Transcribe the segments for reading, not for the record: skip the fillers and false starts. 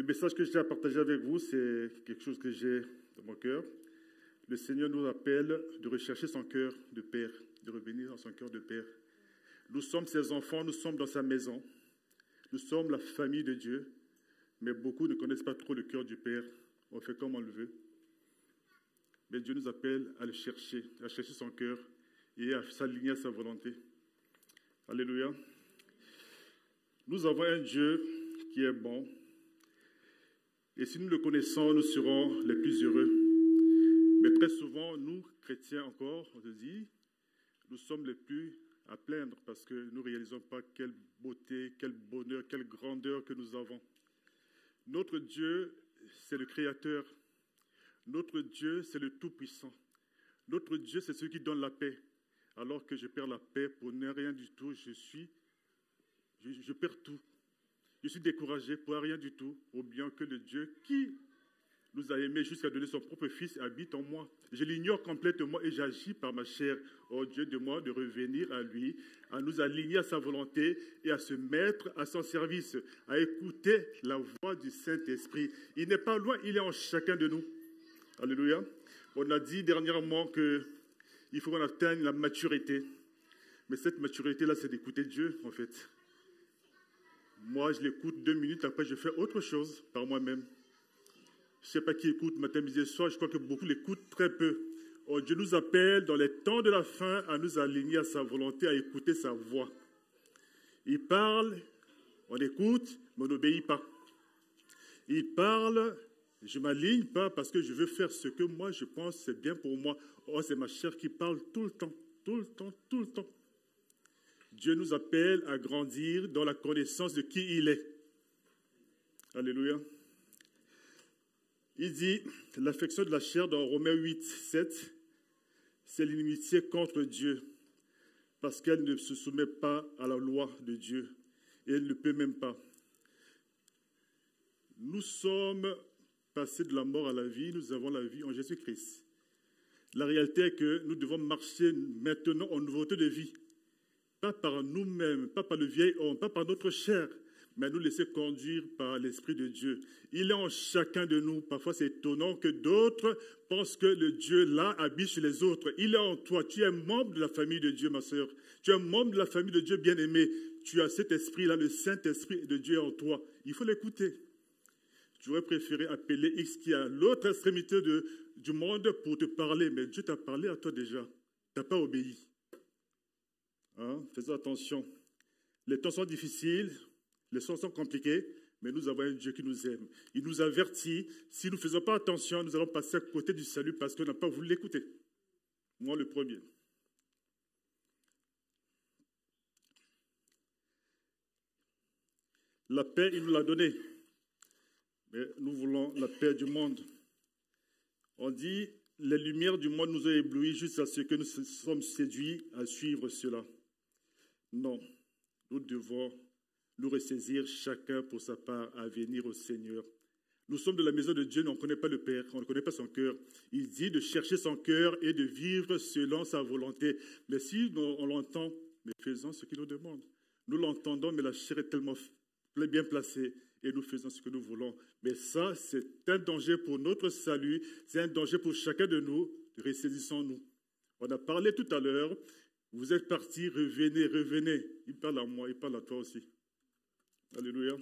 message que j'ai à partager avec vous, c'est quelque chose que j'ai dans mon cœur. Le Seigneur nous appelle de rechercher son cœur de Père, de revenir dans son cœur de Père. Nous sommes ses enfants, nous sommes dans sa maison. Nous sommes la famille de Dieu, mais beaucoup ne connaissent pas trop le cœur du Père. On fait comme on le veut. Mais Dieu nous appelle à le chercher, à chercher son cœur et à s'aligner à sa volonté. Alléluia. Nous avons un Dieu qui est bon. Et si nous le connaissons, nous serons les plus heureux. Mais très souvent, nous, chrétiens encore, on se dit, nous sommes les plus à plaindre parce que nous ne réalisons pas quelle beauté, quel bonheur, quelle grandeur que nous avons. Notre Dieu, c'est le Créateur. Notre Dieu, c'est le Tout-Puissant. Notre Dieu, c'est celui qui donne la paix. Alors que je perds la paix pour ne rien du tout, je perds tout. Je suis découragé pour rien du tout, au bien que le Dieu qui nous a aimés jusqu'à donner son propre Fils habite en moi. Je l'ignore complètement et j'agis par ma chair. Oh Dieu, de moi de revenir à lui, à nous aligner à sa volonté et à se mettre à son service, à écouter la voix du Saint-Esprit. Il n'est pas loin, il est en chacun de nous. Alléluia. On a dit dernièrement qu'il faut qu'on atteigne la maturité. Mais cette maturité-là, c'est d'écouter Dieu, en fait. Moi, je l'écoute 2 minutes, après je fais autre chose par moi-même. Je ne sais pas qui écoute matin, midi et soir, je crois que beaucoup l'écoutent très peu. Oh, Dieu nous appelle dans les temps de la fin à nous aligner à sa volonté, à écouter sa voix. Il parle, on écoute, mais on n'obéit pas. Il parle, je ne m'aligne pas parce que je veux faire ce que moi je pense c'est bien pour moi. Oh, c'est ma chair qui parle tout le temps, tout le temps, tout le temps. Dieu nous appelle à grandir dans la connaissance de qui il est. Alléluia. Il dit, l'affection de la chair dans Romains 8, 7, c'est l'inimitié contre Dieu, parce qu'elle ne se soumet pas à la loi de Dieu, et elle ne peut même pas. Nous sommes passés de la mort à la vie, nous avons la vie en Jésus-Christ. La réalité est que nous devons marcher maintenant en nouveauté de vie. Pas par nous-mêmes, pas par le vieil homme, pas par notre chair, mais nous laisser conduire par l'Esprit de Dieu. Il est en chacun de nous. Parfois, c'est étonnant que d'autres pensent que le Dieu là habite chez les autres. Il est en toi. Tu es membre de la famille de Dieu, ma sœur. Tu es membre de la famille de Dieu bien-aimé. Tu as cet esprit-là, le Saint-Esprit de Dieu en toi. Il faut l'écouter. Tu aurais préféré appeler X qui est à l'autre extrémité du monde pour te parler, mais Dieu t'a parlé à toi déjà. Tu n'as pas obéi. Hein? Faisons attention. Les temps sont difficiles. Les choses sont compliquées, mais nous avons un Dieu qui nous aime. Il nous avertit. Si nous ne faisons pas attention, nous allons passer à côté du salut parce qu'on n'a pas voulu l'écouter. Moi, le premier. La paix, il nous l'a donnée. Mais nous voulons la paix du monde. On dit, les lumières du monde nous ont éblouis jusqu'à ce que nous sommes séduits à suivre cela. Non, nous devons nous ressaisir chacun pour sa part à venir au Seigneur. Nous sommes de la maison de Dieu, mais on ne connaît pas le Père, on ne connaît pas son cœur. Il dit de chercher son cœur et de vivre selon sa volonté. Mais si on l'entend, mais faisons ce qu'il nous demande. Nous l'entendons, mais la chair est tellement bien placée et nous faisons ce que nous voulons. Mais ça, c'est un danger pour notre salut, c'est un danger pour chacun de nous. Ressaisissons-nous. On a parlé tout à l'heure, vous êtes partis, revenez, revenez. Il parle à moi, il parle à toi aussi. Alléluia.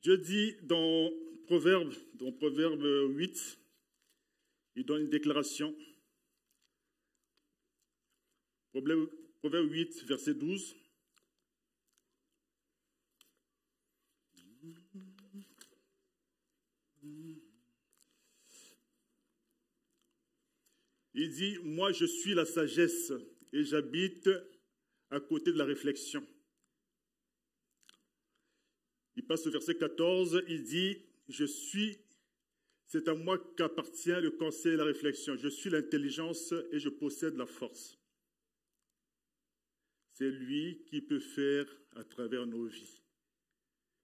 Dieu dit dans Proverbe 8, il donne une déclaration. Proverbe 8, verset 12. Il dit, moi je suis la sagesse et j'habite à côté de la réflexion. Il passe au verset 14, il dit, c'est à moi qu'appartient le conseil et la réflexion. Je suis l'intelligence et je possède la force. C'est lui qui peut faire à travers nos vies.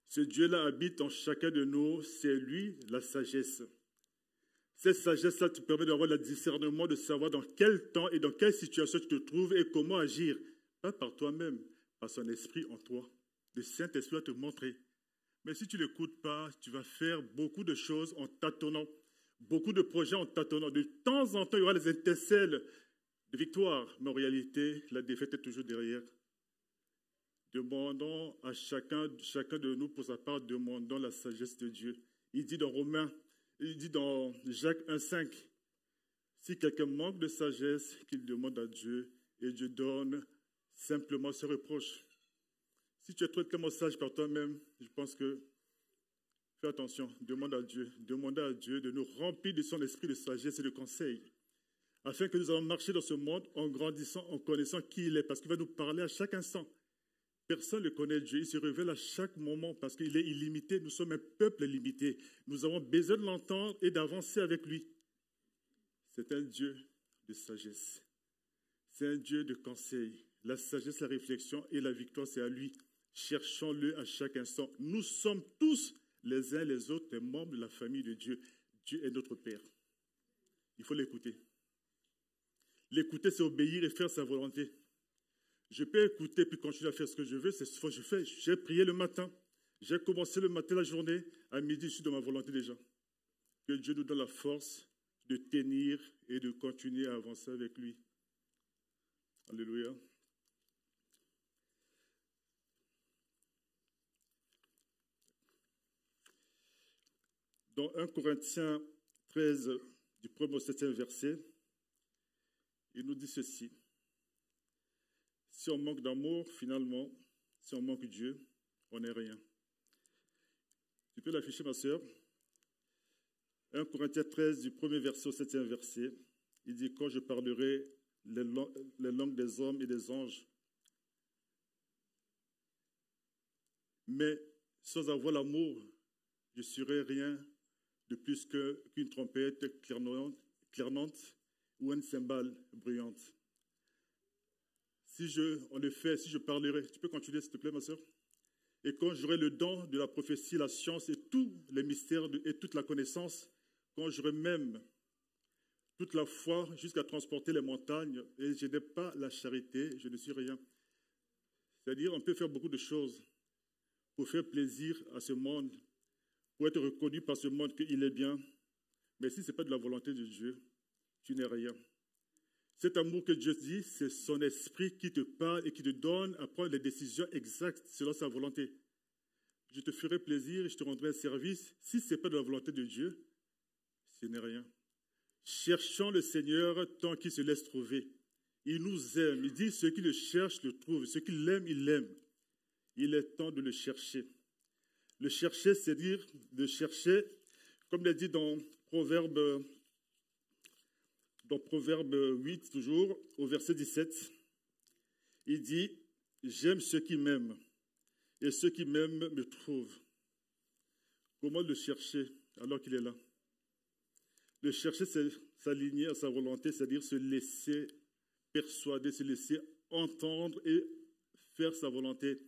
Ce Dieu-là habite en chacun de nous, c'est lui la sagesse. Cette sagesse-là te permet d'avoir le discernement, de savoir dans quel temps et dans quelle situation tu te trouves et comment agir. Pas par toi-même, par son esprit en toi. Le Saint-Esprit va te montrer. Mais si tu ne l'écoutes pas, tu vas faire beaucoup de choses en tâtonnant, beaucoup de projets en tâtonnant. De temps en temps, il y aura les étincelles de victoire, mais en réalité, la défaite est toujours derrière. Demandons à chacun de nous, pour sa part, demandons la sagesse de Dieu. Il dit dans Jacques 1,5, si quelqu'un manque de sagesse, qu'il demande à Dieu, et Dieu donne simplement ses reproches. Si tu es tellement sage par toi-même, je pense que fais attention, demande à Dieu de nous remplir de son esprit de sagesse et de conseil, afin que nous allons marcher dans ce monde en grandissant, en connaissant qui il est, parce qu'il va nous parler à chaque instant. Personne ne connaît Dieu, il se révèle à chaque moment parce qu'il est illimité. Nous sommes un peuple limité. Nous avons besoin de l'entendre et d'avancer avec lui. C'est un Dieu de sagesse. C'est un Dieu de conseil. La sagesse, la réflexion et la victoire, c'est à lui. Cherchons-le à chaque instant. Nous sommes tous, les uns les autres, des membres de la famille de Dieu. Dieu est notre Père. Il faut l'écouter. L'écouter, c'est obéir et faire sa volonté. Je peux écouter puis continuer à faire ce que je veux, c'est ce que je fais. J'ai prié le matin, j'ai commencé le matin la journée, à midi je suis dans ma volonté déjà. Que Dieu nous donne la force de tenir et de continuer à avancer avec lui. Alléluia. Dans 1 Corinthiens 13, du 1er au 7e verset, il nous dit ceci. Si on manque d'amour, finalement, si on manque Dieu, on n'est rien. Tu peux l'afficher, ma sœur. 1 Corinthiens 13, du 1er verset au 7e verset, il dit « Quand je parlerai les langues des hommes et des anges, mais sans avoir l'amour, je ne serai rien de plus qu'une trompette clairnante ou une cymbale bruyante. » Si je parlerai, tu peux continuer s'il te plaît, ma soeur? Et quand j'aurai le don de la prophétie, la science et tous les mystères et toute la connaissance, quand j'aurai même toute la foi jusqu'à transporter les montagnes, et je n'ai pas la charité, je ne suis rien. C'est-à-dire, on peut faire beaucoup de choses pour faire plaisir à ce monde, pour être reconnu par ce monde qu'il est bien. Mais si ce n'est pas de la volonté de Dieu, tu n'es rien. Cet amour que Dieu dit, c'est son esprit qui te parle et qui te donne à prendre les décisions exactes selon sa volonté. Je te ferai plaisir et je te rendrai un service. Si ce n'est pas de la volonté de Dieu, ce n'est rien. Cherchons le Seigneur tant qu'il se laisse trouver. Il nous aime. Il dit, ceux qui le cherchent le trouvent. Ceux qui l'aiment, il l'aime. Il est temps de le chercher. Le chercher, c'est dire de chercher, comme il est dit dans Proverbe 8, toujours, au verset 17, il dit « J'aime ceux qui m'aiment, et ceux qui m'aiment me trouvent. » Comment le chercher alors qu'il est là? Le chercher, c'est s'aligner à sa volonté, c'est-à-dire se laisser persuader, se laisser entendre et faire sa volonté.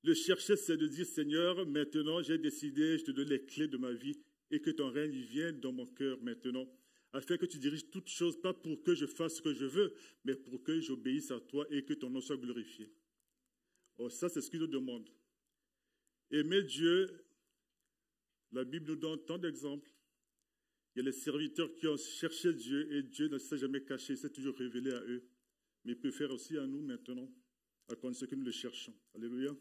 Le chercher, c'est de dire « Seigneur, maintenant j'ai décidé, je te donne les clés de ma vie, et que ton règne vienne dans mon cœur maintenant. » Afin que tu diriges toutes choses, pas pour que je fasse ce que je veux, mais pour que j'obéisse à toi et que ton nom soit glorifié. Oh, ça, c'est ce qu'il nous demande. Aimer Dieu, la Bible nous donne tant d'exemples. Il y a les serviteurs qui ont cherché Dieu et Dieu ne s'est jamais caché, il s'est toujours révélé à eux. Mais il peut faire aussi à nous maintenant, à condition que nous le cherchons. Alléluia.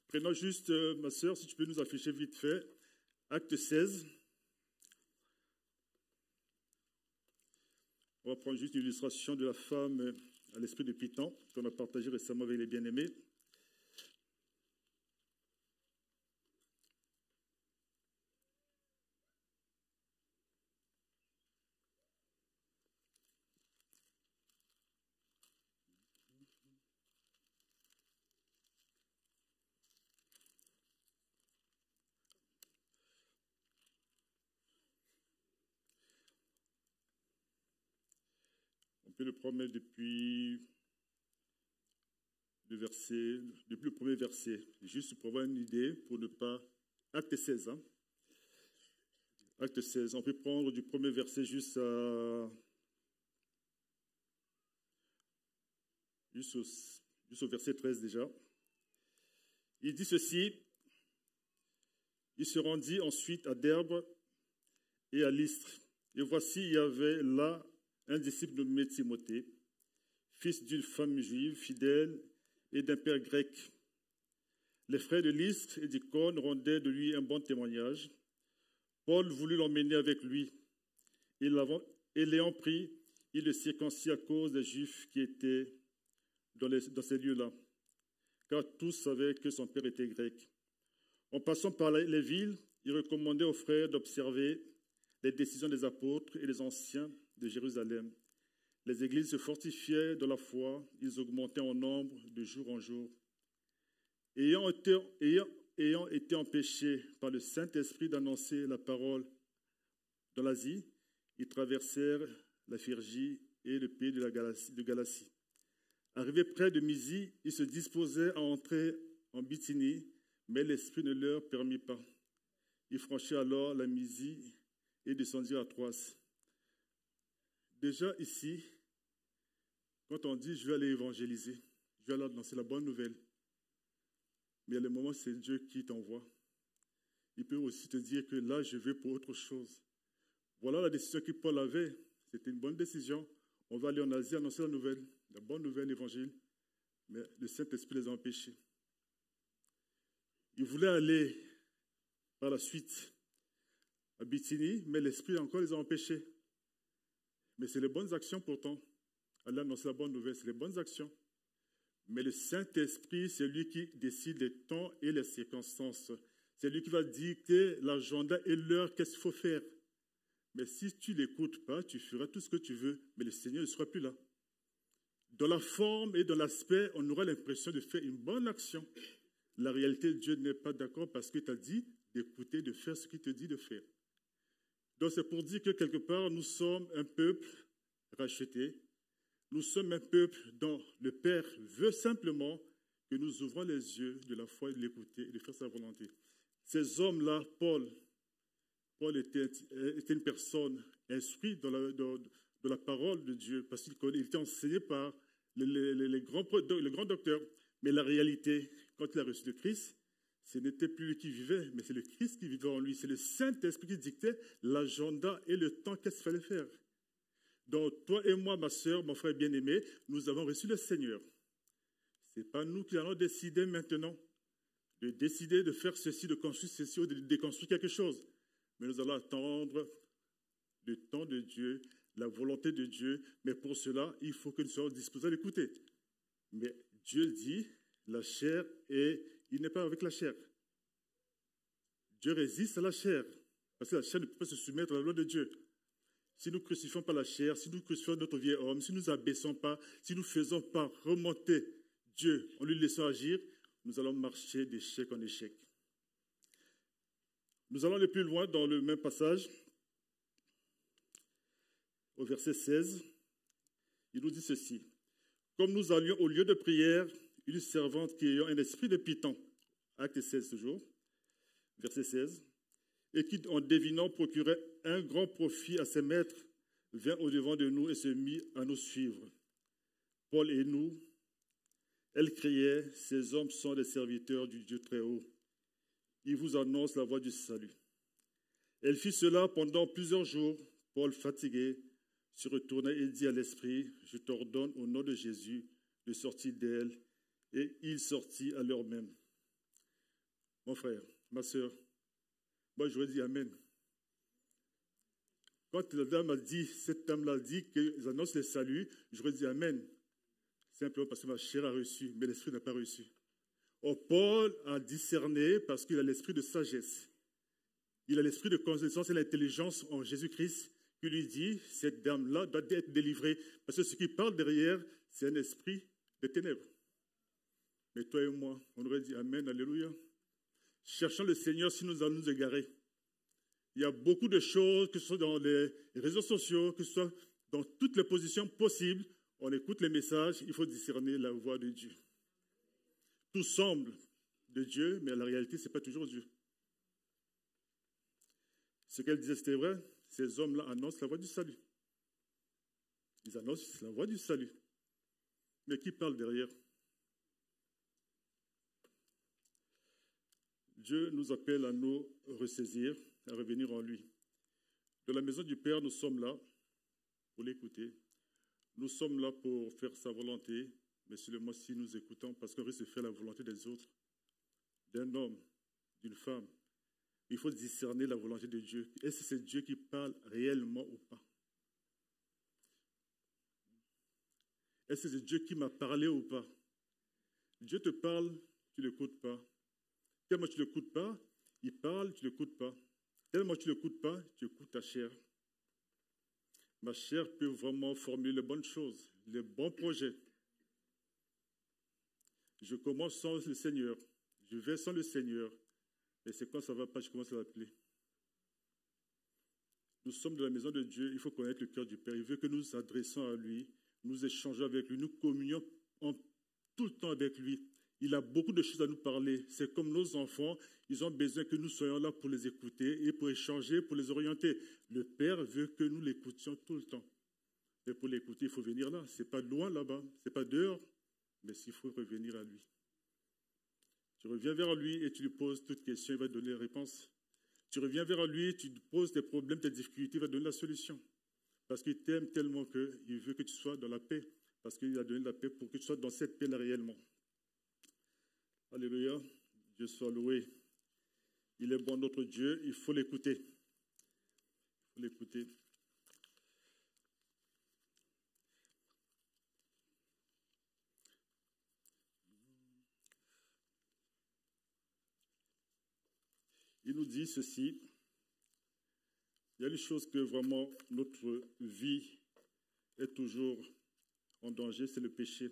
Prenons juste, ma sœur, si tu peux nous afficher vite fait, Acte 16. On va prendre juste une illustration de la femme à l'esprit de Python qu'on a partagé récemment avec les bien-aimés. On peut le prendre depuis le premier verset, juste pour avoir une idée, pour ne pas... Acte 16, hein? Acte 16, on peut prendre du premier verset juste au verset 13 déjà. Il dit ceci, il se rendit ensuite à Derbe et à Lystre. Et voici, il y avait là un disciple nommé Timothée, fils d'une femme juive fidèle et d'un père grec. Les frères de Lystre et d'Icône rendaient de lui un bon témoignage. Paul voulut l'emmener avec lui. Et l'ayant pris, il le circoncit à cause des Juifs qui étaient dans ces lieux-là, car tous savaient que son père était grec. En passant par les villes, il recommandait aux frères d'observer les décisions des apôtres et des anciens de Jérusalem. Les églises se fortifiaient dans la foi, ils augmentaient en nombre de jour en jour. Ayant été empêchés par le Saint-Esprit d'annoncer la parole dans l'Asie, ils traversèrent la Phrygie et le pays de Galatie. Arrivés près de Mysie, ils se disposaient à entrer en Bithynie, mais l'Esprit ne leur permit pas. Ils franchirent alors la Mysie et descendirent à Troas. Déjà ici, quand on dit « je vais aller évangéliser », je vais aller annoncer la bonne nouvelle, mais à le moment où c'est Dieu qui t'envoie, il peut aussi te dire que là, je vais pour autre chose. Voilà la décision que Paul avait. C'était une bonne décision. On va aller en Asie annoncer la nouvelle, la bonne nouvelle, l'évangile. Mais le Saint-Esprit les a empêchés. Ils voulaient aller par la suite à Bithynie, mais l'Esprit encore les a empêchés. Mais c'est les bonnes actions pourtant. Aller annoncer la bonne nouvelle, c'est les bonnes actions. Mais le Saint-Esprit, c'est lui qui décide les temps et les circonstances. C'est lui qui va dicter l'agenda et l'heure, qu'est-ce qu'il faut faire. Mais si tu ne l'écoutes pas, tu feras tout ce que tu veux, mais le Seigneur ne sera plus là. Dans la forme et dans l'aspect, on aura l'impression de faire une bonne action. La réalité, Dieu n'est pas d'accord parce qu'il t'a dit d'écouter, de faire ce qu'il te dit de faire. Donc c'est pour dire que quelque part, nous sommes un peuple racheté. Nous sommes un peuple dont le Père veut simplement que nous ouvrons les yeux de la foi et de l'écouter et de faire sa volonté. Ces hommes-là, Paul était une personne instruite dans la parole de Dieu parce qu'il était enseigné par les grands docteurs. Mais la réalité, quand il a reçu le Christ, ce n'était plus lui qui vivait, mais c'est le Christ qui vivait en lui. C'est le Saint-Esprit qui dictait l'agenda et le temps qu'est-ce qu'il fallait faire. Donc, toi et moi, ma soeur, mon frère bien-aimé, nous avons reçu le Seigneur. Ce n'est pas nous qui allons décider maintenant de décider de faire ceci, de construire ceci ou de déconstruire quelque chose. Mais nous allons attendre le temps de Dieu, la volonté de Dieu. Mais pour cela, il faut que nous soyons disposés à l'écouter. Mais Dieu dit, la chair, et il n'est pas avec la chair. Dieu résiste à la chair, parce que la chair ne peut pas se soumettre à la loi de Dieu. Si nous ne crucifions pas la chair, si nous crucifions notre vieil homme, si nous n'abaissons pas, si nous ne faisons pas remonter Dieu en lui laissant agir, nous allons marcher d'échec en échec. Nous allons aller plus loin dans le même passage, au verset 16. Il nous dit ceci. Comme nous allions au lieu de prière, une servante qui ayant un esprit de python, acte 16 toujours, verset 16, et qui, en devinant, procurait un grand profit à ses maîtres, vint au-devant de nous et se mit à nous suivre. Paul et nous, elle criait, ces hommes sont des serviteurs du Dieu très haut. Ils vous annoncent la voie du salut. Elle fit cela pendant plusieurs jours. Paul, fatigué, se retourna et dit à l'esprit, je t'ordonne au nom de Jésus de sortir d'elle. Et il sortit à l'heure même. Mon frère, ma soeur, moi j'aurais dit Amen. Quand la dame a dit, cette dame-là dit qu'ils annoncent le salut, j'aurais dit Amen. Simplement parce que ma chair a reçu, mais l'esprit n'a pas reçu. Or, Paul a discerné parce qu'il a l'esprit de sagesse. Il a l'esprit de connaissance et l'intelligence en Jésus-Christ qui lui dit, cette dame-là doit être délivrée. Parce que ce qui parle derrière, c'est un esprit de ténèbres. Mais toi et moi, on aurait dit Amen, Alléluia. Cherchons le Seigneur si nous allons nous égarer. Il y a beaucoup de choses, que ce soit dans les réseaux sociaux, que ce soit dans toutes les positions possibles. On écoute les messages, il faut discerner la voix de Dieu. Tout semble de Dieu, mais la réalité, ce n'est pas toujours Dieu. Ce qu'elle disait, c'était vrai. Ces hommes-là annoncent la voie du salut. Ils annoncent la voie du salut. Mais qui parle derrière? Dieu nous appelle à nous ressaisir, à revenir en lui. Dans la maison du Père, nous sommes là pour l'écouter. Nous sommes là pour faire sa volonté, mais seulement si nous écoutons, parce qu'on risque de faire la volonté des autres, d'un homme, d'une femme. Il faut discerner la volonté de Dieu. Est-ce que c'est Dieu qui parle réellement ou pas? Est-ce que c'est Dieu qui m'a parlé ou pas? Dieu te parle, tu ne l'écoutes pas. Tellement tu ne l'écoutes pas, il parle, tu ne l'écoutes pas. Tellement tu ne l'écoutes pas, tu écoutes ta chair. Ma chair peut vraiment formuler les bonnes choses, les bons projets. Je commence sans le Seigneur, je vais sans le Seigneur, mais c'est quand ça ne va pas, je commence à l'appeler. Nous sommes dans la maison de Dieu, il faut connaître le cœur du Père. Il veut que nous nous adressions à lui, nous échangeons avec lui, nous communions tout le temps avec lui. Il a beaucoup de choses à nous parler. C'est comme nos enfants, ils ont besoin que nous soyons là pour les écouter et pour échanger, pour les orienter. Le Père veut que nous l'écoutions tout le temps. Et pour l'écouter, il faut venir là. Ce n'est pas loin là-bas, ce n'est pas dehors, mais s'il faut revenir à lui. Tu reviens vers lui et tu lui poses toutes questions, il va te donner les réponses. Tu reviens vers lui, tu lui poses tes problèmes, tes difficultés, il va te donner la solution. Parce qu'il t'aime tellement qu'il veut que tu sois dans la paix. Parce qu'il a donné la paix pour que tu sois dans cette paix-là réellement. Alléluia, Dieu soit loué. Il est bon notre Dieu, il faut l'écouter. Il faut l'écouter. Il nous dit ceci. Il y a une chose que vraiment notre vie est toujours en danger, c'est le péché.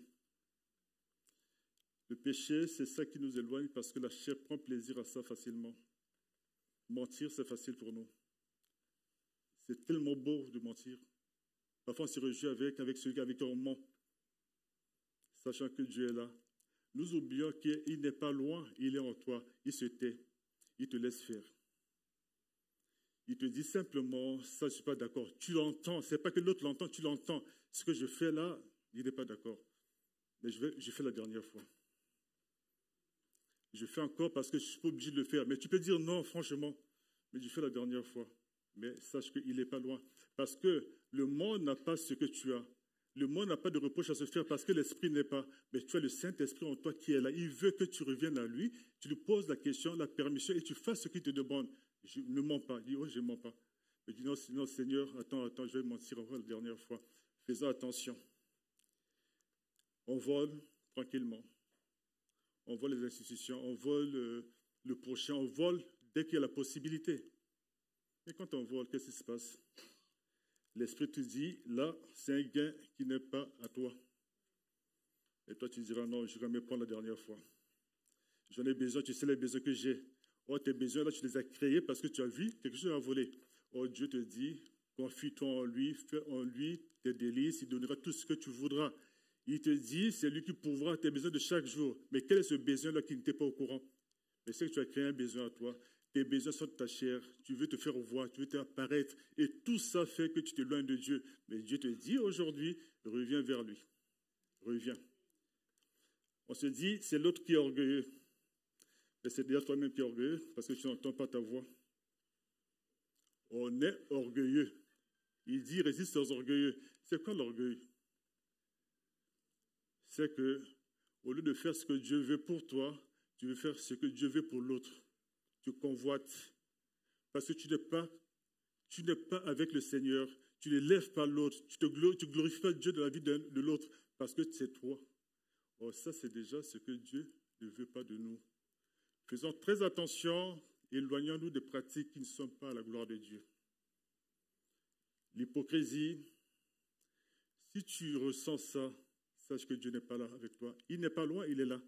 Le péché, c'est ça qui nous éloigne parce que la chair prend plaisir à ça facilement. Mentir, c'est facile pour nous. C'est tellement beau de mentir. Parfois, on se réjouit avec celui avec qui on ment, sachant que Dieu est là. Nous oublions qu'il n'est pas loin, il est en toi. Il se tait, il te laisse faire. Il te dit simplement, ça, je ne suis pas d'accord. Tu l'entends, ce n'est pas que l'autre l'entend, tu l'entends. Ce que je fais là, il n'est pas d'accord. Mais je fais la dernière fois. Je fais encore parce que je ne suis pas obligé de le faire. Mais tu peux dire non, franchement. Mais je fais la dernière fois. Mais sache qu'il n'est pas loin. Parce que le monde n'a pas ce que tu as. Le monde n'a pas de reproche à se faire parce que l'Esprit n'est pas. Mais tu as le Saint-Esprit en toi qui est là. Il veut que tu reviennes à lui. Tu lui poses la question, la permission et tu fasses ce qu'il te demande. Je ne mens pas. Il dit, oh, je ne mens pas. Mais dis, non, Seigneur, attends, je vais mentir encore la dernière fois. Faisons attention. On vole tranquillement. On vole les institutions, on vole le prochain, on vole dès qu'il y a la possibilité. Mais quand on vole, qu'est-ce qui se passe? L'Esprit te dit, là, c'est un gain qui n'est pas à toi. Et toi, tu diras, non, je vais me prendre la dernière fois. J'en ai besoin, tu sais les besoins que j'ai. Oh, tes besoins, là, tu les as créés parce que tu as vu quelque chose à voler. Oh, Dieu te dit, confie-toi en lui, fais en lui tes délices, il donnera tout ce que tu voudras. Il te dit, c'est lui qui pourvoira tes besoins de chaque jour. Mais quel est ce besoin-là qui n'était pas au courant? Mais c'est que tu as créé un besoin à toi. Tes besoins sont de ta chair. Tu veux te faire voir, tu veux t'apparaître. Et tout ça fait que tu t'éloignes de Dieu. Mais Dieu te dit aujourd'hui, reviens vers lui. Reviens. On se dit, c'est l'autre qui est orgueilleux. Mais c'est déjà toi-même qui es orgueilleux parce que tu n'entends pas ta voix. On est orgueilleux. Il dit, résiste aux orgueilleux. C'est quoi l'orgueil? C'est que, au lieu de faire ce que Dieu veut pour toi, tu veux faire ce que Dieu veut pour l'autre. Tu convoites. Parce que tu n'es pas avec le Seigneur. Tu ne lèves pas l'autre. Tu ne glorifies pas Dieu dans la vie de l'autre parce que c'est toi. Oh, ça, c'est déjà ce que Dieu ne veut pas de nous. Faisons très attention, éloignons-nous des pratiques qui ne sont pas à la gloire de Dieu. L'hypocrisie, si tu ressens ça, sache que Dieu n'est pas là avec toi. Il n'est pas loin, il est là.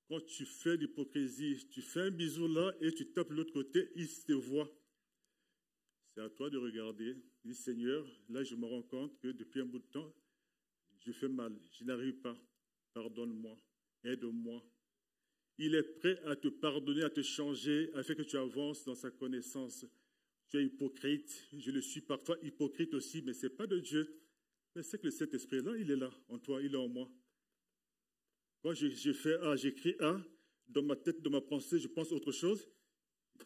Quand tu fais l'hypocrisie, tu fais un bisou là et tu tapes de l'autre côté, il te voit. C'est à toi de regarder. Dis, Seigneur, là je me rends compte que depuis un bout de temps, je fais mal, je n'arrive pas. Pardonne-moi, aide-moi. Il est prêt à te pardonner, à te changer, afin que tu avances dans sa connaissance. Tu es hypocrite, je le suis parfois hypocrite aussi, mais ce n'est pas de Dieu. Mais c'est que le Saint-Esprit, là, il est là, en toi, il est en moi. Quand je fais A, j'écris A, dans ma tête, dans ma pensée, je pense autre chose.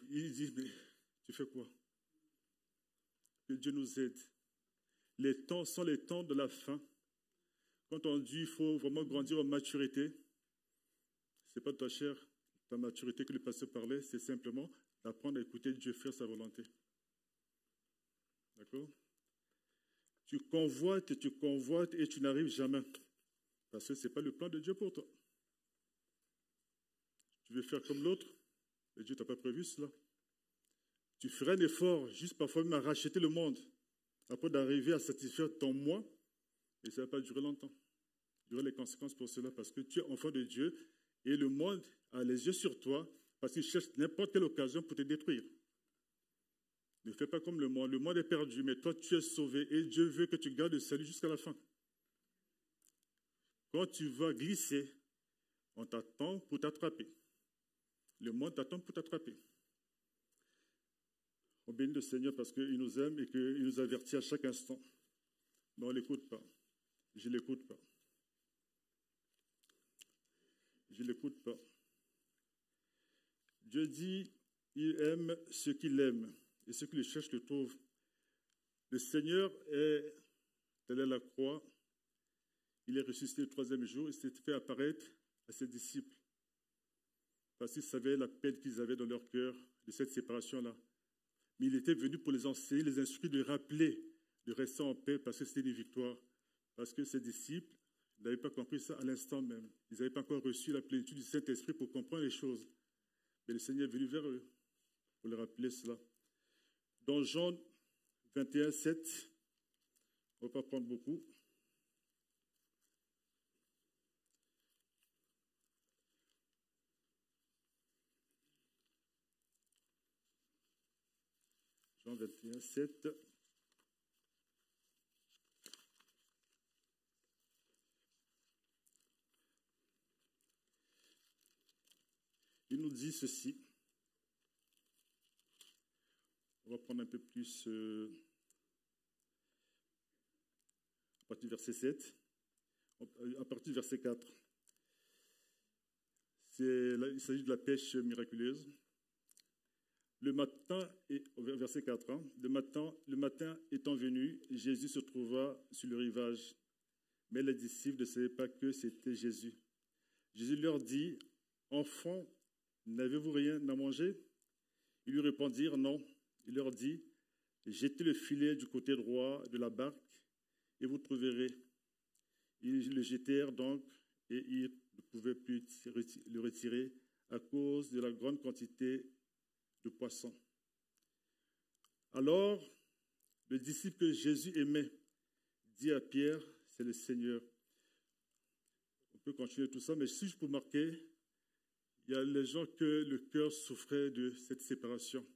Il dit, mais tu fais quoi? Que Dieu nous aide. Les temps sont les temps de la fin. Quand on dit qu'il faut vraiment grandir en maturité, ce n'est pas ta chair, ta maturité que le pasteur parlait, c'est simplement d'apprendre à écouter Dieu faire sa volonté. D'accord? Tu convoites et tu n'arrives jamais. Parce que ce n'est pas le plan de Dieu pour toi. Tu veux faire comme l'autre, et Dieu ne t'a pas prévu cela. Tu ferais un effort, juste parfois même à racheter le monde, après d'arriver à satisfaire ton moi, et ça ne va pas durer longtemps. Il y aura les conséquences pour cela, parce que tu es enfant de Dieu, et le monde a les yeux sur toi, parce qu'il cherche n'importe quelle occasion pour te détruire. Ne fais pas comme le monde est perdu, mais toi tu es sauvé, et Dieu veut que tu gardes le salut jusqu'à la fin. Quand tu vas glisser, on t'attend pour t'attraper. Le monde t'attend pour t'attraper. On bénit le Seigneur parce qu'il nous aime et qu'il nous avertit à chaque instant. Mais on ne l'écoute pas. Je ne l'écoute pas. Je ne l'écoute pas. Dieu dit, il aime ceux qu'il aime et ceux qui le cherchent le trouvent. Le Seigneur est allé à la croix. Il est ressuscité le 3e jour et s'est fait apparaître à ses disciples. Parce qu'ils savaient la peine qu'ils avaient dans leur cœur de cette séparation-là. Mais il était venu pour les enseigner, les instruire, de rappeler, de rester en paix parce que c'était une victoire. Parce que ses disciples n'avaient pas compris ça à l'instant même. Ils n'avaient pas encore reçu la plénitude du Saint-Esprit pour comprendre les choses. Mais le Seigneur est venu vers eux pour leur rappeler cela. Dans Jean 21, 7, on ne va pas prendre beaucoup. Jean 21, 7. Il nous dit ceci. On va prendre un peu plus à partir du verset 7, à partir du verset 4. Il s'agit de la pêche miraculeuse. Le matin, verset 4, le matin étant venu, Jésus se trouva sur le rivage, mais les disciples ne savaient pas que c'était Jésus. Jésus leur dit, « Enfants, n'avez-vous rien à manger ?» Ils lui répondirent, « Non. » Il leur dit, « Jetez le filet du côté droit de la barque et vous trouverez. » Ils le jetèrent donc et ils ne pouvaient plus le retirer à cause de la grande quantité de poissons. Alors, le disciple que Jésus aimait dit à Pierre, c'est le Seigneur. On peut continuer tout ça, mais si je peux marquer, il y a les gens que le cœur souffrait de cette séparation.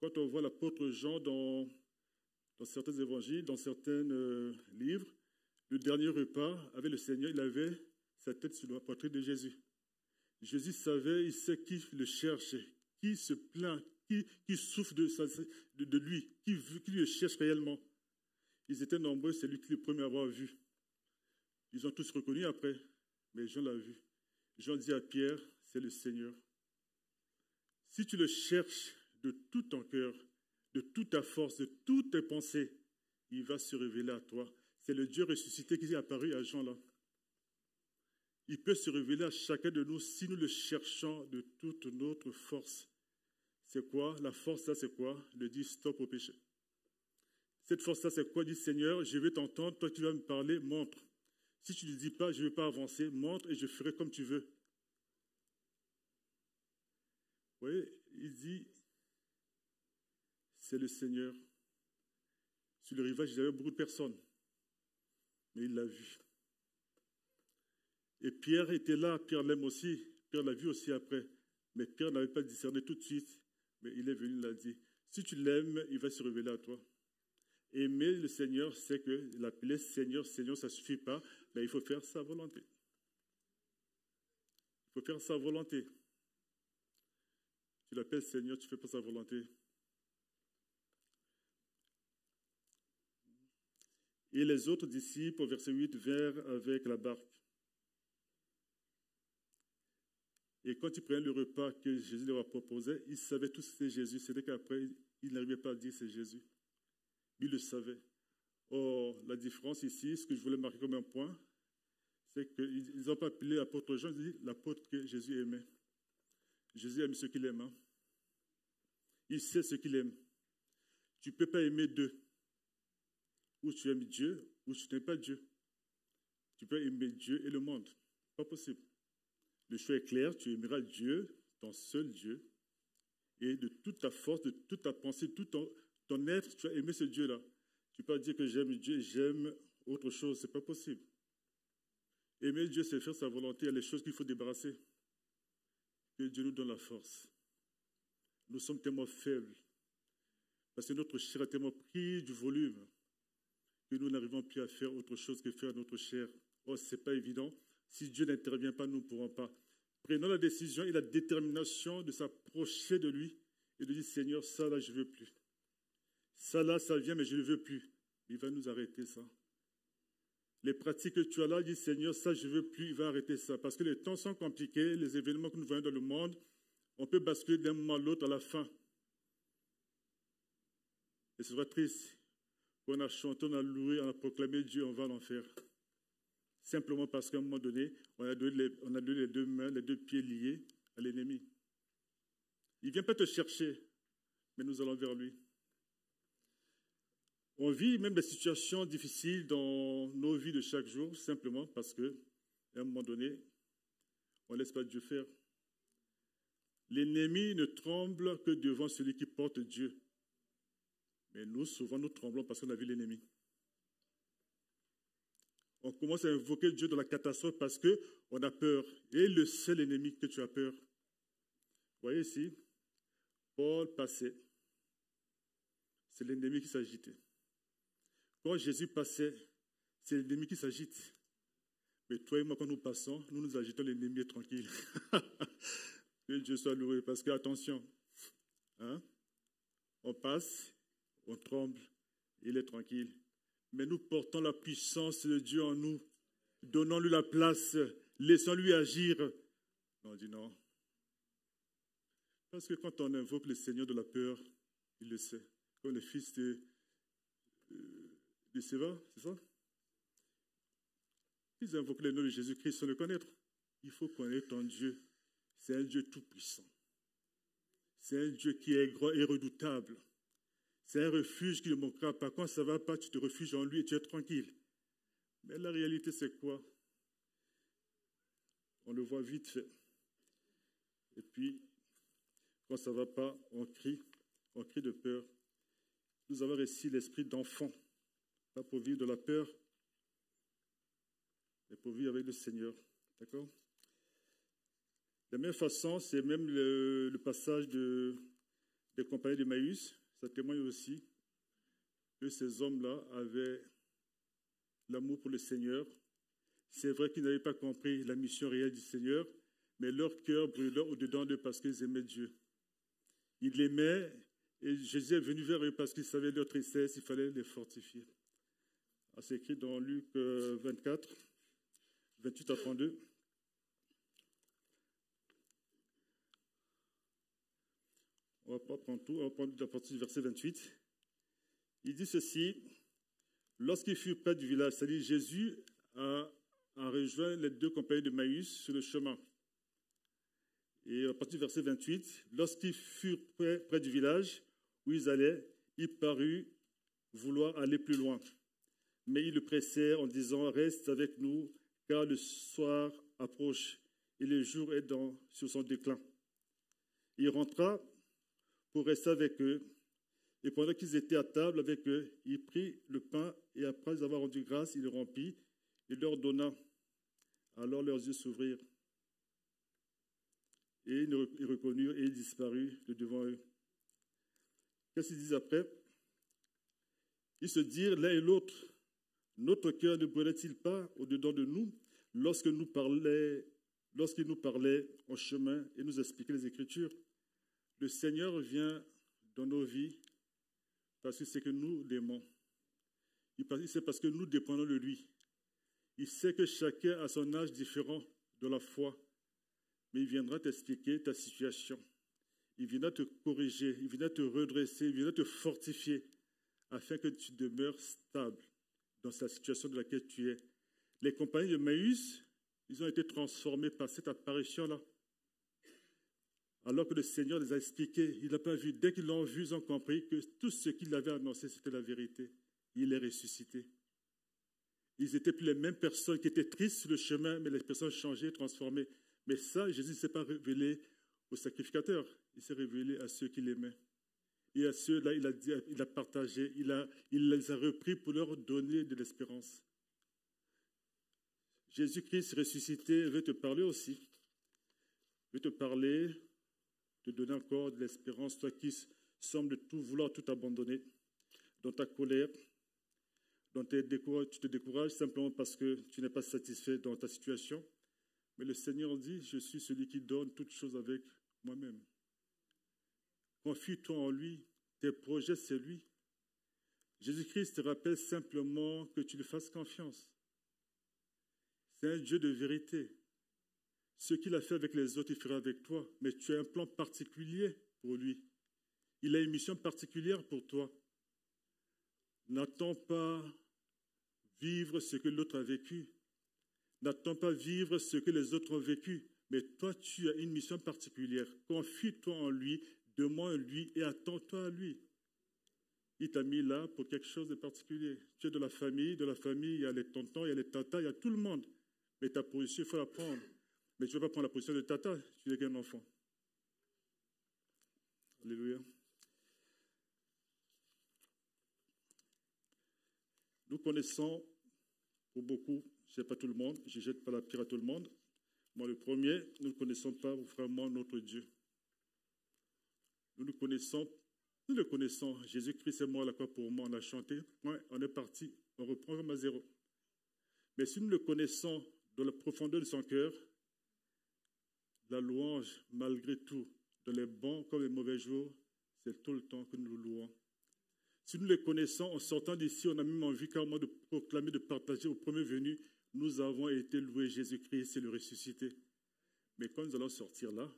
Quand on voit l'apôtre Jean dans certains évangiles, dans certains livres, le dernier repas avec le Seigneur, il avait sa tête sur la poitrine de Jésus. Jésus savait, il sait qui le cherche, qui se plaint, qui souffre de lui, qui le cherche réellement. Ils étaient nombreux, c'est lui qui est le premier à avoir vu. Ils ont tous reconnu après, mais Jean l'a vu. Jean dit à Pierre, c'est le Seigneur. Si tu le cherches de tout ton cœur, de toute ta force, de toutes tes pensées, il va se révéler à toi. C'est le Dieu ressuscité qui est apparu à Jean là. Il peut se révéler à chacun de nous si nous le cherchons de toute notre force. C'est quoi? La force, ça, c'est quoi? Le dire stop au péché. Cette force-là, c'est quoi? Dit Seigneur, je vais t'entendre, toi qui vas me parler, montre. Si tu ne dis pas, je ne vais pas avancer, montre et je ferai comme tu veux. Vous voyez, il dit, c'est le Seigneur. Sur le rivage, il y avait beaucoup de personnes, mais il l'a vu. Et Pierre était là, Pierre l'aime aussi, Pierre l'a vu aussi après, mais Pierre n'avait pas discerné tout de suite, mais il est venu, il l'a dit. Si tu l'aimes, il va se révéler à toi. Aimer le Seigneur, c'est que l'appeler Seigneur, Seigneur, ça ne suffit pas, mais il faut faire sa volonté. Il faut faire sa volonté. Tu l'appelles Seigneur, tu ne fais pas sa volonté. Et les autres disciples, au verset 8, vinrent avec la barque. Et quand ils prenaient le repas que Jésus leur proposait, ils savaient tous que c'était Jésus. C'était qu'après, ils n'arrivaient pas à dire c'est Jésus. Ils le savaient. Or, la différence ici, ce que je voulais marquer comme un point, c'est qu'ils n'ont pas appelé l'apôtre Jean, ils ont dit l'apôtre que Jésus aimait. Jésus aime ce qu'il aime. Hein? Il sait ce qu'il aime. Tu ne peux pas aimer deux. Ou tu aimes Dieu, ou tu n'aimes pas Dieu. Tu peux aimer Dieu et le monde. Pas possible. Le choix est clair, tu aimeras Dieu, ton seul Dieu, et de toute ta force, de toute ta pensée, tout ton être, tu vas aimer ce Dieu-là. Tu ne peux pas dire que j'aime Dieu, j'aime autre chose, ce n'est pas possible. Aimer Dieu, c'est faire sa volonté, il y a les choses qu'il faut débarrasser. Que Dieu nous donne la force. Nous sommes tellement faibles, parce que notre chair est tellement prise du volume, que nous n'arrivons plus à faire autre chose que faire notre chair. Oh, ce n'est pas évident. Si Dieu n'intervient pas, nous ne pourrons pas. Prenons la décision et la détermination de s'approcher de lui et de dire, Seigneur, ça là, je ne veux plus. Ça là, ça vient, mais je ne veux plus. Il va nous arrêter ça. Les pratiques que tu as là, dis, Seigneur, ça, je ne veux plus, il va arrêter ça. Parce que les temps sont compliqués, les événements que nous voyons dans le monde, on peut basculer d'un moment à l'autre à la fin. Et ce sera triste. On a chanté, on a loué, on a proclamé Dieu, on va en enfer. Simplement parce qu'à un moment donné, on a donné les deux mains, les deux pieds liés à l'ennemi. Il ne vient pas te chercher, mais nous allons vers lui. On vit même des situations difficiles dans nos vies de chaque jour, simplement parce qu'à un moment donné, on ne laisse pas Dieu faire. L'ennemi ne tremble que devant celui qui porte Dieu. Mais nous, souvent, nous tremblons parce qu'on a vu l'ennemi. On commence à invoquer Dieu dans la catastrophe parce qu'on a peur. Et le seul ennemi que tu as peur. Vous voyez ici, Paul passait. C'est l'ennemi qui s'agitait. Quand Jésus passait, c'est l'ennemi qui s'agite. Mais toi et moi, quand nous passons, nous nous agitons, l'ennemi est tranquille. Que Dieu soit loué. Parce que, attention, hein, on passe, on tremble, il est tranquille. Mais nous portons la puissance de Dieu en nous. Donnons-lui la place, laissons-lui agir. On dit non. Parce que quand on invoque le Seigneur de la peur, il le sait. Comme le fils de Séva, c'est ça? Ils invoquent le nom de Jésus-Christ sans le connaître. Il faut connaître ton Dieu. C'est un Dieu tout-puissant. C'est un Dieu qui est grand et redoutable. C'est un refuge qui ne manquera pas. Quand ça ne va pas, tu te refuges en lui et tu es tranquille. Mais la réalité, c'est quoi? On le voit vite fait. Et puis, quand ça ne va pas, on crie de peur. Nous avons réussi l'esprit d'enfant, pas pour vivre de la peur, mais pour vivre avec le Seigneur. D'accord? De la même façon, c'est même le passage des compagnons d'Emmaüs. Ça témoigne aussi que ces hommes-là avaient l'amour pour le Seigneur. C'est vrai qu'ils n'avaient pas compris la mission réelle du Seigneur, mais leur cœur brûlait au-dedans d'eux parce qu'ils aimaient Dieu. Ils l'aimaient et Jésus est venu vers eux parce qu'il savait leur tristesse, il fallait les fortifier. C'est écrit dans Luc 24, 28 à 32. On ne va pas prendre tout, on va prendre la partie du verset 28. Il dit ceci, lorsqu'il fut près du village, c'est-à-dire Jésus a rejoint les deux compagnons de Maïs sur le chemin. Et à partir du verset 28, lorsqu'ils furent près du village où ils allaient, il parut vouloir aller plus loin. Mais ils le pressèrent en disant, reste avec nous, car le soir approche et le jour est sur son déclin. Il rentra pour rester avec eux. Et pendant qu'ils étaient à table avec eux, il prit le pain et après avoir rendu grâce, il le rompit et leur donna. Alors leurs yeux s'ouvrirent. Et ils reconnurent et il disparut de devant eux. Qu'est-ce qu'ils disent après? Ils se dirent l'un et l'autre, notre cœur ne brûlait-il pas au-dedans de nous lorsqu'il nous parlait en chemin et nous expliquait les Écritures? Le Seigneur vient dans nos vies parce que c'est que nous l'aimons. C'est parce que nous dépendons de lui. Il sait que chacun a son âge différent de la foi. mais il viendra t'expliquer ta situation. Il viendra te corriger, il viendra te redresser, il viendra te fortifier afin que tu demeures stable dans la situation dans laquelle tu es. Les compagnons de Maïs, ils ont été transformés par cette apparition-là. Alors que le Seigneur les a expliqués, il n'a pas vu. Dès qu'ils l'ont vu, ils ont compris que tout ce qu'il avait annoncé, c'était la vérité. Il est ressuscité. Ils n'étaient plus les mêmes personnes qui étaient tristes sur le chemin, mais les personnes changées, transformées. Mais ça, Jésus ne s'est pas révélé aux sacrificateurs. Il s'est révélé à ceux qu'il aimait. Et à ceux-là, il a partagé, il les a repris pour leur donner de l'espérance. Jésus-Christ ressuscité veut te parler aussi. Veut te parler, te donner encore de l'espérance, toi qui sembles tout vouloir, tout abandonner, dans ta colère, tu te décourages simplement parce que tu n'es pas satisfait dans ta situation. Mais le Seigneur dit, je suis celui qui donne toutes choses avec moi-même. Confie-toi en lui, tes projets, c'est lui. Jésus-Christ te rappelle simplement que tu lui fasses confiance. C'est un Dieu de vérité. Ce qu'il a fait avec les autres, il fera avec toi. Mais tu as un plan particulier pour lui. Il a une mission particulière pour toi. N'attends pas vivre ce que l'autre a vécu. N'attends pas vivre ce que les autres ont vécu. Mais toi, tu as une mission particulière. Confie-toi en lui, demande-lui et attends-toi à lui. Il t'a mis là pour quelque chose de particulier. Tu es de la famille, il y a les tontons, il y a les tatas, il y a tout le monde. Mais ta position, il faut la prendre. Mais tu ne vas pas prendre la position de tata, tu n'es qu'un enfant. Alléluia. Nous connaissons, pour beaucoup, je ne sais pas tout le monde, je ne jette pas la pierre à tout le monde. Moi, le premier, nous ne connaissons pas vraiment notre Dieu. Nous le connaissons. Jésus-Christ est mort à la croix pour moi, on a chanté, on est parti, on reprend comme à zéro. Mais si nous le connaissons dans la profondeur de son cœur, la louange, malgré tout, dans les bons comme les mauvais jours, c'est tout le temps que nous le louons. Si nous le connaissons, en sortant d'ici, on a même envie carrément de proclamer, de partager au premier venu, nous avons été loués Jésus-Christ et le ressuscité. Mais quand nous allons sortir là,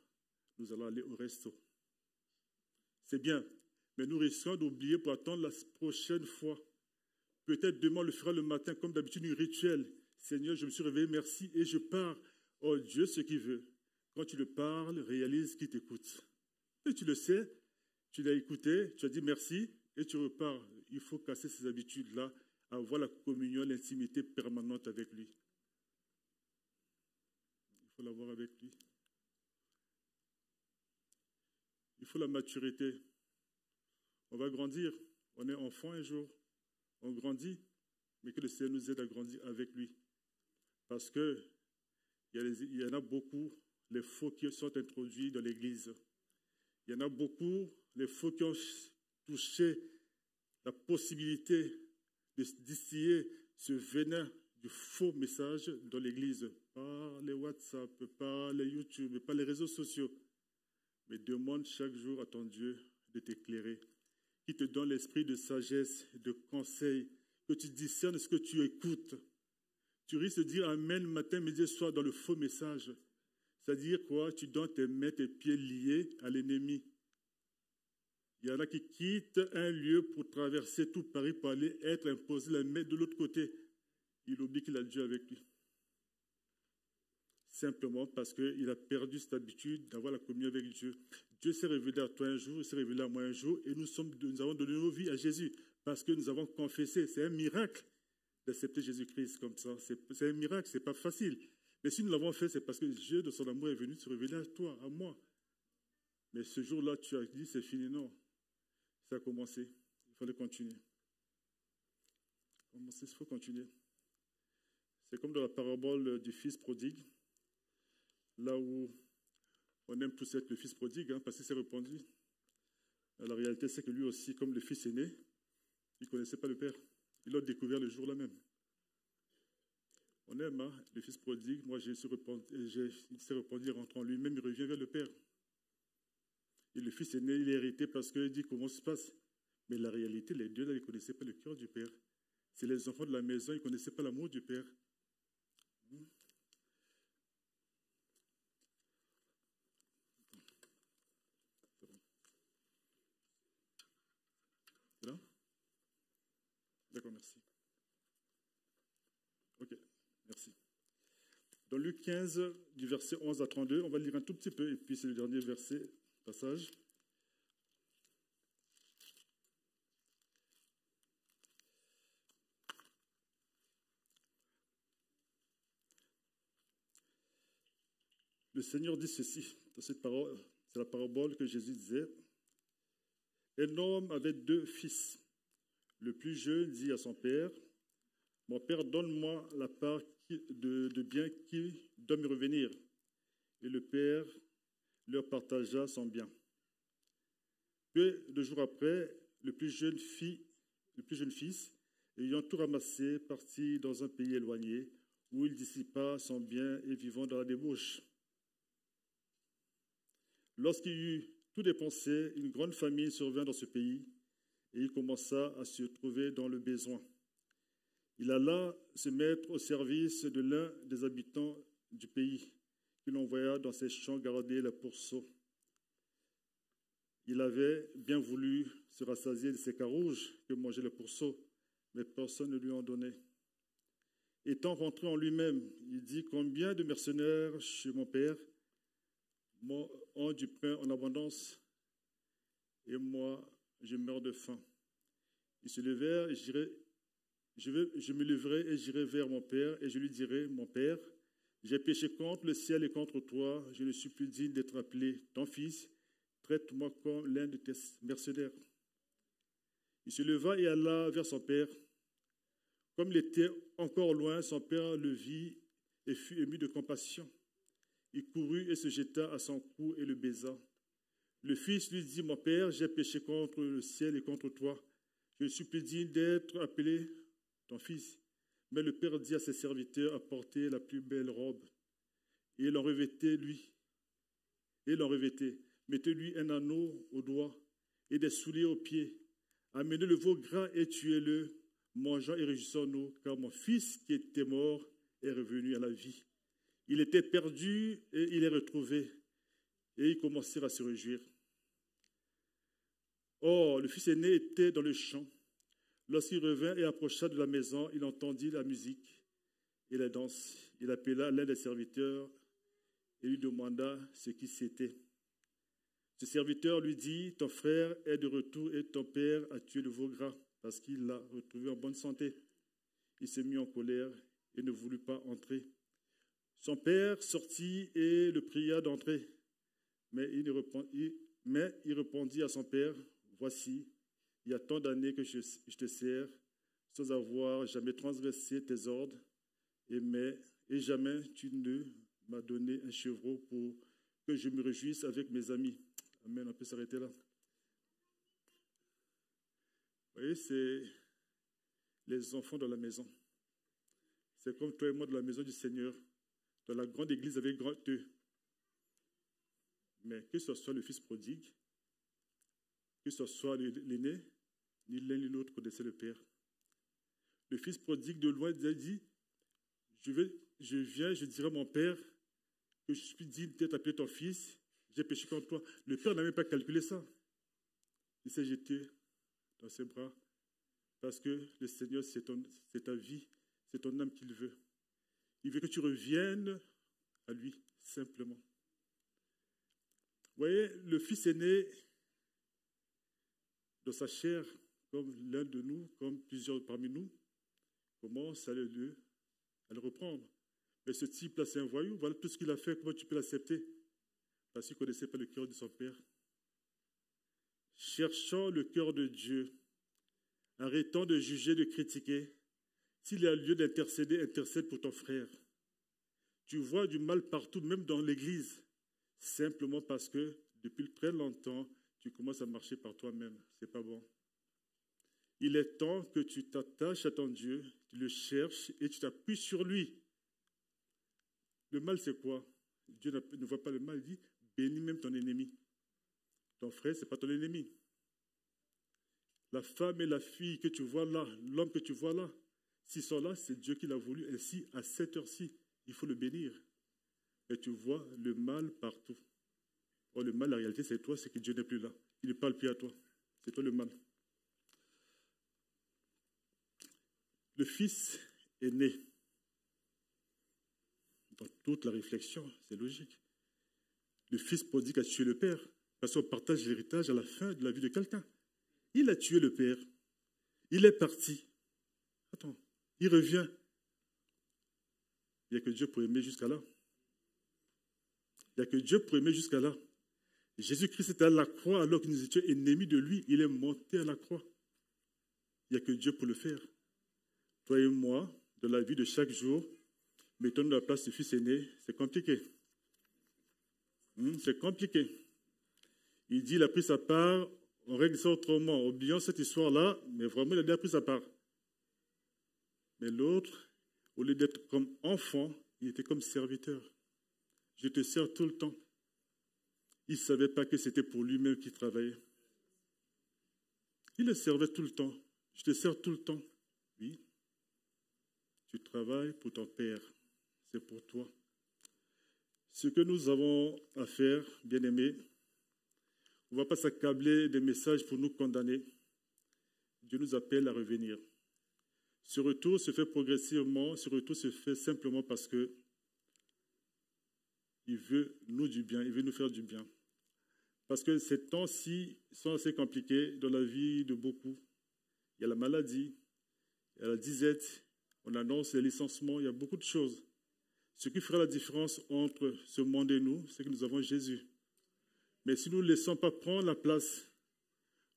nous allons aller au resto. C'est bien, mais nous risquons d'oublier pour attendre la prochaine fois. Peut-être demain, on le fera le matin, comme d'habitude, un rituel. Seigneur, je me suis réveillé, merci, et je pars. Oh Dieu, ce qu'il veut. Quand tu le parles, réalise qu'il t'écoute. Et tu le sais, tu l'as écouté, tu as dit merci, et tu repars. Il faut casser ces habitudes-là, avoir la communion, l'intimité permanente avec lui. Il faut l'avoir avec lui. Il faut la maturité. On va grandir. On est enfant un jour. On grandit, mais que le Seigneur nous aide à grandir avec lui. Parce qu'il y en a beaucoup, les faux qui sont introduits dans l'Église. Il y en a beaucoup, les faux qui ont touché la possibilité de distiller ce venin du faux message dans l'Église. Par les WhatsApp, par les YouTube, par les réseaux sociaux. Mais demande chaque jour à ton Dieu de t'éclairer, qui te donne l'esprit de sagesse, de conseil, que tu discernes ce que tu écoutes. Tu risques de dire Amen matin, midi et soir dans le faux message. C'est-à-dire quoi? Tu donnes tes mains, tes pieds liés à l'ennemi. Il y en a qui quittent un lieu pour traverser tout Paris pour aller être imposé la main de l'autre côté. Il oublie qu'il a Dieu avec lui. Simplement parce qu'il a perdu cette habitude d'avoir la communion avec Dieu. Dieu s'est révélé à toi un jour, il s'est révélé à moi un jour, et nous avons donné nos vies à Jésus parce que nous avons confessé. C'est un miracle d'accepter Jésus-Christ comme ça. C'est un miracle, ce n'est pas facile. Mais si nous l'avons fait, c'est parce que Dieu, de son amour, est venu se révéler à toi, à moi. Mais ce jour-là, tu as dit, c'est fini. Non, ça a commencé. Il fallait continuer. Il faut continuer. C'est comme dans la parabole du fils prodigue. Là où on aime tous être le fils prodigue, parce qu'il s'est répandu. La réalité, c'est que lui aussi, comme le fils aîné, il ne connaissait pas le père. Il l'a découvert le jour-là même. On aime le fils prodigue. Moi, il s'est répandu, il rentre en lui-même, il revient vers le père. Et le fils aîné, il est hérité parce qu'il dit comment ça se passe. Mais la réalité, les deux, là, ils ne connaissaient pas le cœur du père. C'est les enfants de la maison, ils ne connaissaient pas l'amour du père. D'accord, merci. Ok, merci. Dans Luc 15, du verset 11 à 32, on va lire un tout petit peu, et puis c'est le dernier verset, passage. Le Seigneur dit ceci, dans cette parole, c'est la parabole que Jésus disait. Un homme avait 2 fils. Le plus jeune dit à son père, « Mon père, donne-moi la part de bien qui doit me revenir. » Et le père leur partagea son bien. Peu de jours après, le plus jeune fils, ayant tout ramassé, partit dans un pays éloigné, où il dissipa son bien et vivant dans la débauche. Lorsqu'il eut tout dépensé, une grande famine survint dans ce pays, et il commença à se trouver dans le besoin. Il alla se mettre au service de l'un des habitants du pays, qu'il envoya dans ses champs garder le pourceau. Il avait bien voulu se rassasier de ses carouges que mangeait le pourceau, mais personne ne lui en donnait. Étant rentré en lui-même, il dit, « Combien de mercenaires chez mon père ont du pain en abondance, et moi, je meurs de faim. » Ils se levèrent, et je me leverai et j'irai vers mon père, et je lui dirai, « Mon père, j'ai péché contre le ciel et contre toi, je ne suis plus digne d'être appelé ton fils, traite-moi comme l'un de tes mercenaires. » Il se leva et alla vers son père. Comme il était encore loin, son père le vit et fut ému de compassion. Il courut et se jeta à son cou et le baisa. Le fils lui dit, « Mon père, j'ai péché contre le ciel et contre toi. Je ne suis plus digne d'être appelé ton fils. » Mais le père dit à ses serviteurs, « Apportez la plus belle robe. » Et l'en revêtez, mettez-lui un anneau au doigt et des souliers aux pieds. Amenez le veau gras et tuez-le, mangeons et réjouissons-nous, car mon fils qui était mort est revenu à la vie. Il était perdu et il est retrouvé. Et ils commencèrent à se réjouir. Or, le fils aîné était dans le champ. Lorsqu'il revint et approcha de la maison, il entendit la musique et la danse. Il appela l'un des serviteurs et lui demanda ce qui c'était. Ce serviteur lui dit, « Ton frère est de retour et ton père a tué le veau gras parce qu'il l'a retrouvé en bonne santé. » Il se mit en colère et ne voulut pas entrer. Son père sortit et le pria d'entrer. Mais il répondit à son père, « Voici, il y a tant d'années que je te sers sans avoir jamais transgressé tes ordres, et jamais tu ne m'as donné un chevreau pour que je me réjouisse avec mes amis. » Amen, on peut s'arrêter là. Vous voyez, c'est les enfants dans la maison. C'est comme toi et moi dans la maison du Seigneur, dans la grande église avec grand E. Mais que ce soit le fils prodigue, que ce soit l'aîné, ni l'un ni l'autre connaissait le Père. Le fils prodigue de loin dit, je viens, je dirai à mon Père que je suis digne d'être appelé ton fils, j'ai péché contre toi. Le Père n'a même pas calculé ça. Il s'est jeté dans ses bras parce que le Seigneur, c'est ta vie, c'est ton âme qu'il veut. Il veut que tu reviennes à lui, simplement. Vous voyez, le fils aîné, dans sa chair, comme l'un de nous, comme plusieurs parmi nous, commence à le reprendre. Mais ce type-là, c'est un voyou, voilà tout ce qu'il a fait, comment tu peux l'accepter? Parce qu'il ne connaissait pas le cœur de son père. Cherchons le cœur de Dieu. Arrêtons de juger, de critiquer. S'il y a lieu d'intercéder, intercède pour ton frère. Tu vois du mal partout, même dans l'église, simplement parce que depuis très longtemps, tu commences à marcher par toi-même. Ce n'est pas bon. Il est temps que tu t'attaches à ton Dieu, tu le cherches et tu t'appuies sur lui. Le mal, c'est quoi? Dieu ne voit pas le mal, il dit, bénis même ton ennemi. Ton frère, ce n'est pas ton ennemi. La femme et la fille que tu vois là, l'homme que tu vois là, s'ils sont là, c'est Dieu qui l'a voulu. Ainsi, à cette heure-ci, il faut le bénir. Et tu vois le mal partout. Or, le mal, la réalité, c'est toi, c'est que Dieu n'est plus là. Il ne parle plus à toi. C'est toi le mal. le fils est né. Dans toute la réflexion, c'est logique. Le fils prodigue a tué le père, parce qu'on partage l'héritage à la fin de la vie de quelqu'un. Il a tué le père. Il est parti. Attends, il revient. Il n'y a que Dieu pour aimer jusqu'à là. Il n'y a que Dieu pour aimer jusqu'à là. Jésus-Christ était à la croix alors que nous étions ennemis de lui. Il est monté à la croix. Il n'y a que Dieu pour le faire. Toi et moi, dans la vie de chaque jour, mettons-nous à la place du fils aîné, c'est compliqué. C'est compliqué. Il dit, il a pris sa part, on règle ça autrement. Oublions cette histoire-là, mais vraiment, il a déjà pris sa part. Mais l'autre, au lieu d'être comme enfant, il était comme serviteur. Je te sers tout le temps. Il ne savait pas que c'était pour lui-même qu'il travaillait. Il le servait tout le temps. Je te sers tout le temps. Oui. Tu travailles pour ton père. C'est pour toi. Ce que nous avons à faire, bien-aimés, on ne va pas s'accabler des messages pour nous condamner. Dieu nous appelle à revenir. Ce retour se fait progressivement, ce retour se fait simplement parce que il veut nous du bien, il veut nous faire du bien. Parce que ces temps-ci sont assez compliqués dans la vie de beaucoup. Il y a la maladie, il y a la disette, on annonce les licenciements, il y a beaucoup de choses. Ce qui fera la différence entre ce monde et nous, c'est que nous avons Jésus. Mais si nous ne laissons pas prendre la place,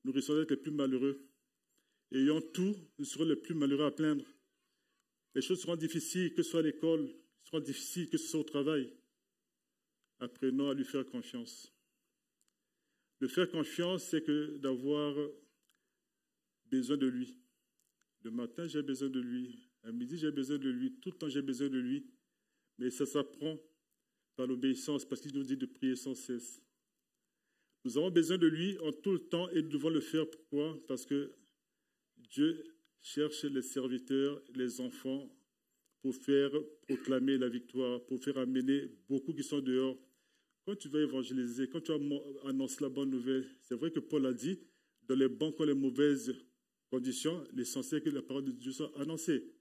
nous risquons d'être les plus malheureux. Ayant tout, nous serons les plus malheureux à plaindre. Les choses seront difficiles, que ce soit à l'école, seront difficiles, que ce soit au travail. Apprenons à lui faire confiance. Le faire confiance, c'est que d'avoir besoin de lui. Le matin, j'ai besoin de lui. À midi, j'ai besoin de lui. Tout le temps, j'ai besoin de lui. Mais ça s'apprend par l'obéissance, parce qu'il nous dit de prier sans cesse. Nous avons besoin de lui en tout le temps et nous devons le faire. Pourquoi? Parce que Dieu cherche les serviteurs, les enfants, pour faire proclamer la victoire, pour faire amener beaucoup qui sont dehors. Quand tu vas évangéliser, quand tu vas annoncer la bonne nouvelle, c'est vrai que Paul a dit, dans les bonnes comme les mauvaises conditions, l'essentiel est que la parole de Dieu soit annoncée.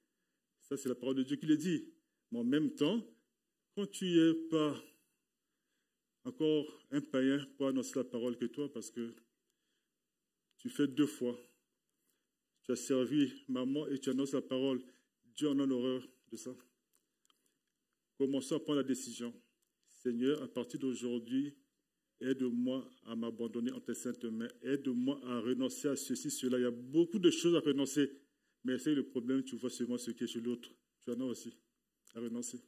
Ça, c'est la parole de Dieu qui le dit. Mais en même temps, quand tu n'es pas encore un païen pour annoncer la parole que toi, parce que tu fais 2 fois. Tu as servi maman et tu annonces la parole. Dieu en a horreur de ça. Commençons à prendre la décision. Seigneur, à partir d'aujourd'hui, aide-moi à m'abandonner en tes saintes mains. Aide-moi à renoncer à ceci, cela. Il y a beaucoup de choses à renoncer. Mais c'est le problème, tu vois seulement ce qui est chez l'autre. Tu en as aussi à renoncer.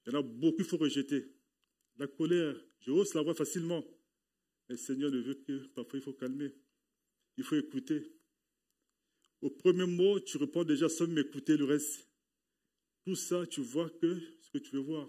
Il y en a beaucoup qu'il faut rejeter. La colère, je ose la voir facilement. Mais le Seigneur le veut que parfois il faut calmer. Il faut écouter. Au premier mot, tu réponds déjà sans m'écouter le reste. Tout ça, tu vois que ce que tu veux voir.